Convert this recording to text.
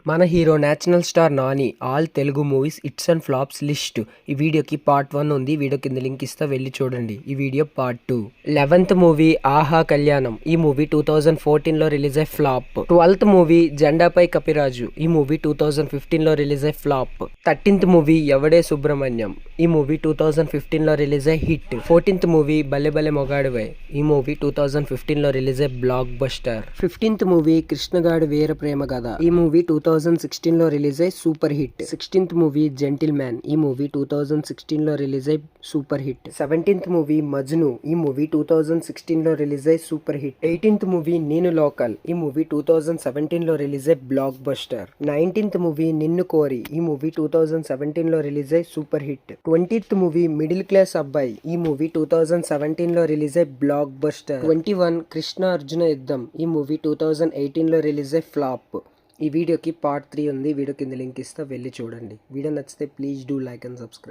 మన hero national star Nani all Telugu movies hits and flops list. ఈ వీడియోకి పార్ట్ 1 ఉంది. వీడియో కింద లింక్ ఇస్తా, వెళ్ళి చూడండి. ఈ వీడియో పార్ట్ 2. 11th మూవీ ఆహా కళ్యాణం. ఈ మూవీ 2014 లో రిలీజ్ అయ్యి ఫ్లాప్. 12th మూవీ జెండాపై కపిరాజు. ఈ మూవీ 2015 లో రిలీజ్ అయ్యి ఫ్లాప్. 13th మూవీ ఎవడే సుబ్రహ్మణ్యం. ఈ మూవీ 2015 లో రిలీజ్ అయ్యి హిట్. 14th movie బలె బలె మొగాడువై. ఈ మూవీ 2015 లో రిలీజ్ అయ్యి బ్లాక్ బస్టర్. 15th మూవీ కృష్ణగాడి వీర ప్రేమ కథ. ఈ మూవీ 2016 లో రిలీజ్ అయ్యి super hit. 16th movie gentle man. ఈ మూవీ 2016 లో రిలీజ్ అయ్యి super hit. 17th movie Majnu. ఈ మూవీ 2016 లో రిలీజ్ అయ్యి సూపర్ హిట్. 18th మూవీ నేను లోకల్. ఈ మూవీ 2017 లో రిలీజ్ అయ్యి బ్లాక్ బస్టర్. 19th మూవీ నిన్ను కోరి. ఈ మూవీ 2017 లో రిలీజ్ అయ్యి super hit. 20th movie middle class అబ్బాయి. ఈ మూవీ 2017 లో రిలీజ్ అయ్యి బ్లాక్ బస్టర్. 21 కృష్ణ అర్జున యుద్ధం. ఈ మూవీ 2018 లో రిలీజ్ అయ్యి ఫ్లాప్. ఈ వీడియోకి పార్ట్ 3 ఉంది. వీడియో కింద లింక్ ఇస్తా, వెళ్ళి చూడండి. వీడియో నచ్చితే please do like and subscribe.